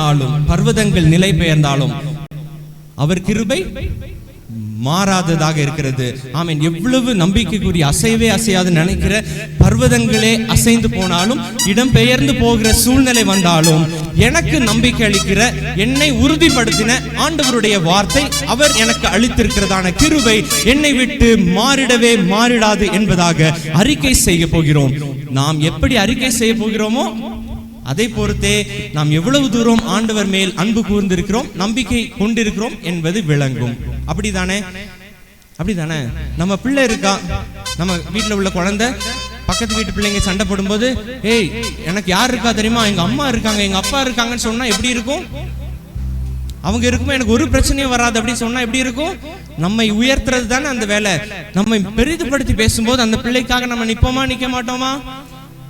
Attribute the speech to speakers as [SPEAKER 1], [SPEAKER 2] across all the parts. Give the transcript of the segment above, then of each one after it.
[SPEAKER 1] போனாலும், பர்வதங்கள் நிலை பெயர்ந்தாலும் அவர் கிருபை மாறாததாக இருக்கிறது. ஆமென். எவ்வளவு நம்பிக்கைக்குரிய, அசைவே அசையாது நினைக்கிற பர்வதங்களே அசைந்து போனாலும், இடம் பெயர்ந்து போகிற சூழ்நிலை வந்தாலும், எனக்கு நம்பிக்கை அளிக்கிற, என்னை உறுதிப்படுத்தின ஆண்டவருடைய வார்த்தை, அவர் எனக்கு அளித்திருக்கிறதான கிருபை என்னை விட்டு மாறிடவே மாறிடாது என்பதாக அறிக்கை செய்ய போகிறோம். நாம் எப்படி அறிக்கை செய்ய போகிறோமோ அதை பொறுத்தே நாம் எவ்வளவு தூரம் ஆண்டவர் மேல் அன்பு கூர்ந்திருக்கிறோம், நம்பிக்கை கொண்டிருக்கிறோம் என்பது விளங்கும். அப்படிதானே? அப்படிதானே? நம்ம பிள்ளை இருக்கா, நம்ம வீட்டில் உள்ள குழந்தை பக்கத்து வீட்டு பிள்ளைங்க சண்டை போடும்போது, ஏய் எனக்கு யார் இருக்கா தெரியுமா, எங்க அம்மா இருக்காங்க, எங்க அப்பா இருக்காங்கன்னு சொன்னா எப்படி இருக்கும்? அவங்க இருக்குமோ எனக்கு ஒரு பிரச்சனையும் வராது அப்படின்னு சொன்னா எப்படி இருக்கும்? நம்மை உயர்த்துறது தானே அந்த வேலை. நம்மை பெரிதுபடுத்தி பேசும்போது அந்த பிள்ளைக்காக நம்ம நிற்போமா, நிற்க மாட்டோமா?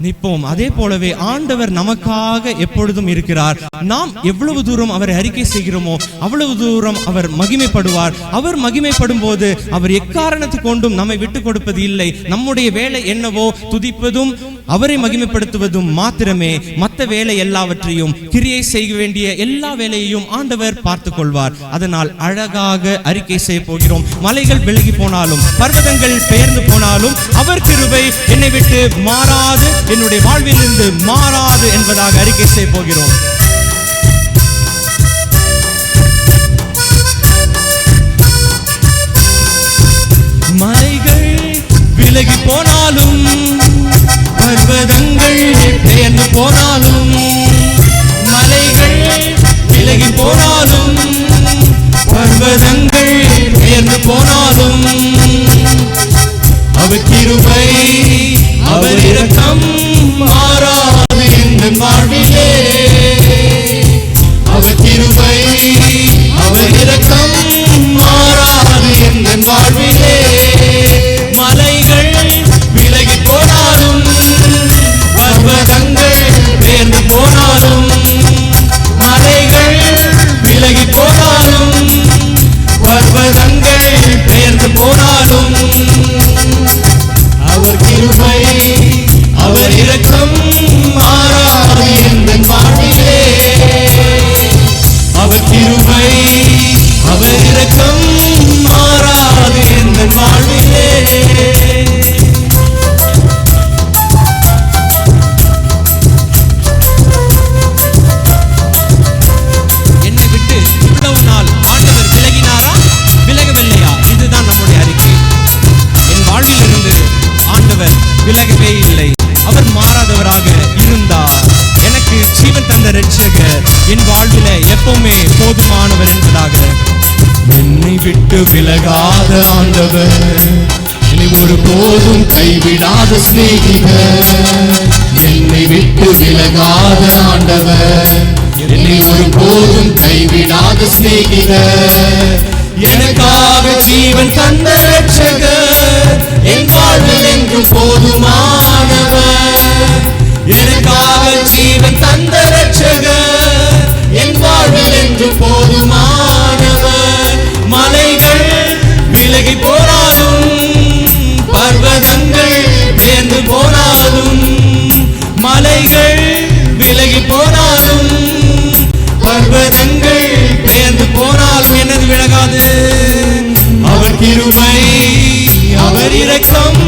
[SPEAKER 1] நிற்போம். அதே போலவே ஆண்டவர் நமக்காக எப்பொழுதும் இருக்கிறார். நாம் எவ்வளவு தூரம் அவரை அறிக்கை செய்கிறோமோ அவ்வளவு தூரம் அவர் மகிமைப்படுவார். அவர் மகிமைப்படும் போது அவர் எக்காரணத்து கொண்டும் நம்மை விட்டு கொடுப்பது இல்லை. நம்முடைய வேலை என்னவோ துதிப்பதும் அவரை மகிமைப்படுத்துவதும் மாத்திரமே. மற்ற வேலை எல்லாவற்றையும், கிரியை செய்ய வேண்டிய எல்லா வேலையையும் ஆண்டவர் பார்த்து கொள்வார். அதனால் அழகாக அறிக்கை செய்ய போகிறோம். மலைகள் விலகி போனாலும், பர்வதங்கள் பெயர்ந்து போனாலும், அவர் கிருபை என்னை விட்டு மாறாது, என்னுடைய வாழ்வில் இருந்து மாறாது என்பதாக அறிக்கை செய்ய போகிறோம். மலைகள் விலகி போனாலும், பர்வதங்கள் பெயர்ந்து போனாலும், மலைகள் விலகி போனாலும், பர்வதங்கள் பெயர்ந்து போனாலும், அவர் கிருபை அவர் இரக்கம் மாறாது என்ற வாழ்விலே. அவர் கிருபை அவர் இரக்கம் மாறாது என்ற வாழ்விலே. மலைகள் விலகி போனாலும், பர்வதங்கள் பெயர்ந்து போனாலும், மலைகள் விலகி போனாலும், பர்வதங்கள் பெயர்ந்து போனாலும், அவர் கிருபை அவர் இரக்கம் மாறாது என்ற வாழ்விலே. அவர் கிருபை அவர் இரக்கம் மாறாது என்ற வாழ்விலே. என்னை விட்டு இவ்வளவு நாள் ஆண்டவர் விலகினாரா, விலகவில்லையா? இதுதான் நம்முடைய அறிக்கை. என் வாழ்வில் இருந்து ஆண்டவர் விலகவே இல்லை. அவர் மாறாதவராக இருந்தார். எனக்கு ஜீவன் தந்த இரட்சகர் என் வாழ்வில எப்பவுமே போதுமானவர் என்பதாக. என்னை விட்டு விலகாத ஆண்டவர், என்னை ஒரு போதும் கைவிடாத சிநேகிதர். என்னை விட்டு விலகாத ஆண்டவர், என்னை ஒரு போதும் கைவிடாத சிநேகிதர். எனக்காக ஜீவன் தந்த இரட்சகர் என் வாழ்வில் என்று போதுமானவர். எனக்காக ஜீவன் தந்த இரட்சகர் என் வாழ்வில் என்று போதுமானவர். மலைகள் விலகி போனாலும், பர்வதங்கள் பெயர்ந்து போனாலும், மலைகள் விலகி போனாலும், பர்வதங்கள் பெயர்ந்து போனாலும் என்னது விலகாது? அவர் கிருபை அவர் இரக்கம்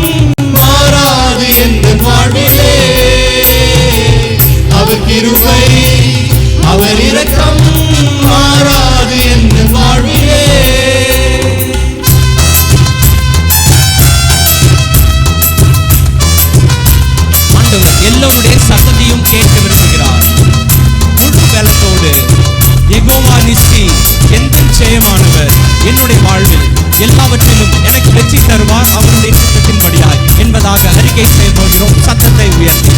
[SPEAKER 1] மாறாது என்ற வாழ்விலே. அவர் கிருபை அவர் இரக்கம் மாறாது என்ற வாழ்விலே. ஆண்டவர் எல்லோருடைய சத்தத்தையும் கேட்க விரும்புகிறார். முழு பலத்தோடு யெகோவா நிசி எந்த ஜெயமானவர் என்னுடைய வாழ்வில் எல்லாவற்றிலும் எனக்கு வெற்றி தருவார் அவருடைய சித்தத்தின்படியாய் என்பதாக அறிக்கை செய்ய போகிறோம். சத்தத்தை உயர்த்தி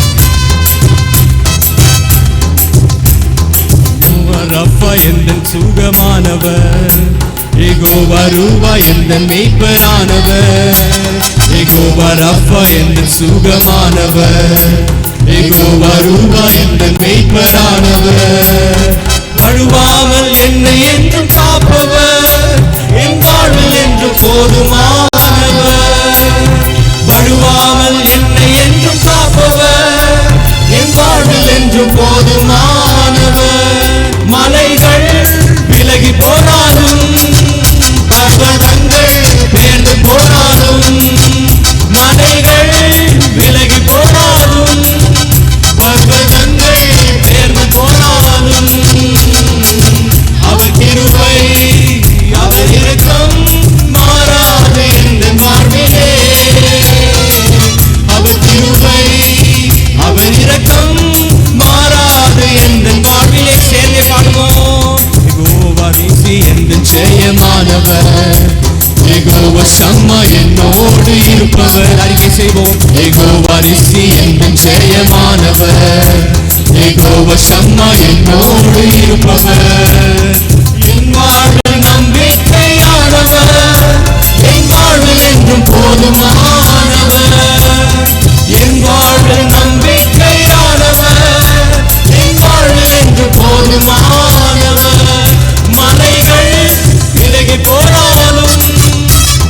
[SPEAKER 1] ரப்பா எந்தன் சுகமானவர், யெகோவா ரூபா எந்தன் மேய்ப்பரானவர். யெகோவா ரப்பா எந்தன் சுகமானவர், யெகோவா ரூபா எந்தன் மேய்ப்பரானவர். வழுவாமல் என்னை என்றும் காப்பவர், என் வாழ்வில் என்று போதுமானவர். வழுவாமல் என்னை என்றும் காப்பவர், என் வாழ்வில் என்று போதுமானவர். ஜெயமானவர். அறிக்கை செய்வோம்.
[SPEAKER 2] யெகோவா நிசி என்றும் ஜெயமானவர். யெகோவா ஷம்மா என்னோடு இருப்பவர். என் வாழ்வில் நம்பிக்கையானவர். என் வாழ்வில் என்றும் போதுமானவர். என் வாழ்வில் நம்பிக்கையானவர். என் வாழ்வில் என்றும் போதுமானவர். மலைகள் விலகி போனாலும்,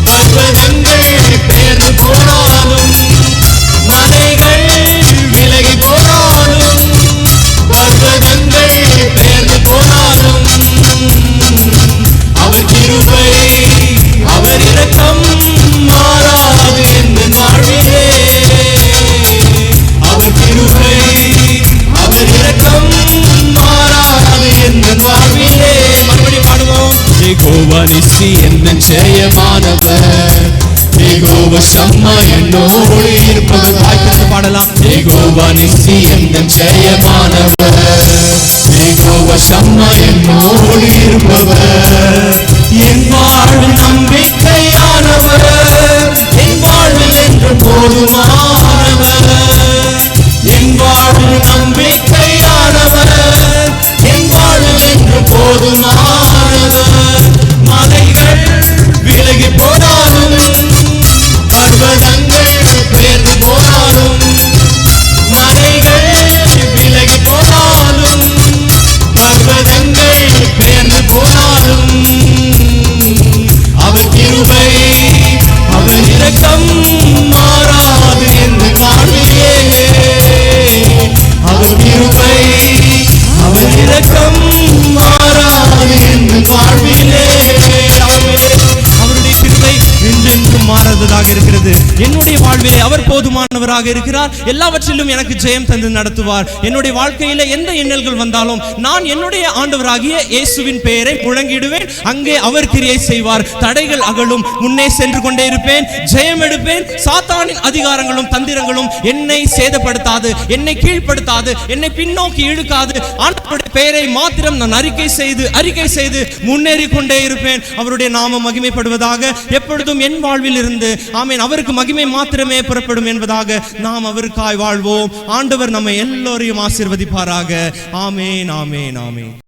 [SPEAKER 2] பர்வதங்கள் பெயர்ந்து போனாலும், மலைகள் விலகி போனாலும், பர்வதங்கள் பெயர்ந்து போனாலும், அவர் கிருபை அவர் இரக்கம் மாறாது என் வாழ்விலே. அவர் கிருபை அவர் இரக்கம் மாறாது என் வாழ்விலே. மறுபடி பாடுவோம். யெகோவா நிசி என்றும் ஜெயமானவர். யெகோவா ஷம்மா என்னோடு இருப்பவர்.
[SPEAKER 1] வாய்ப்பிட்டு பாடலாம்.
[SPEAKER 2] யெகோவா நிசி என்றும் ஜெயமானவர். யெகோவா ஷம்மா என்னோடு இருப்பவர். என் வாழ்வில் நம்பிக்கையானவர். என் வாழ்வில் என்று போதுமானவர். என் வாழ்வில் நம்பிக்கையானவர். என் வாழ்வில் என்று போதுமானவர். மலைகள் விலகி போனாலும், பர்வதங்கள் பெயர்ந்து போனாலும், மலைகள் விலகி போனாலும், பர்வதங்கள் பெயர்ந்து போனாலும், அவர் கிருபை அவர் இரக்கம் மாறாது என்று வாழ்விலே. அவர் கிருபை அவர் இரக்கம் மாறாது என்று வாழ்விலே.
[SPEAKER 1] அவருடைய கிருபை என்றென்றும் மாறாததாக இருக்கிறது. என்னுடைய வாழ்விலே அவர் போதுமானவராக இருக்கிறார். எல்லாவற்றிலும் எனக்கு ஜெயம் தந்து நடத்துவார். என்னுடைய வாழ்க்கையில எந்த இன்னல்கள் வந்தாலும் நான் என்னுடைய ஆண்டவராகிய இயேசுவின் பெயரை முழங்கிடுவேன். அங்கே அவர் கிரியை செய்வார். தடைகள் அகலும். முன்னே சென்று கொண்டே இருப்பேன். ஜெயம் எடுப்பேன். சாத்தானின் அதிகாரங்களும் தந்திரங்களும் என்னை சேதப்படுத்தாது, என்னை கீழ்ப்படுத்தாது, என்னை பின்னோக்கி இழுக்காது. ஆண்டவருடைய பெயரை மாத்திரம் நான் அறிக்கை செய்து முன்னேறி கொண்டே இருப்பேன். அவருடைய நாமம் மகிமைப்படுவதாக. எப்பொழுதும் என் வாழ்வில் இருந்து ஆமென் அவருக்கு மகிமை மாத்திரமே புறப்படும் என்பதாக நாம் அவருக்காய் வாழ்வோம். ஆண்டவர் நம்மை எல்லோரையும் ஆசீர்வதிப்பாராக. ஆமென், ஆமென், ஆமென்.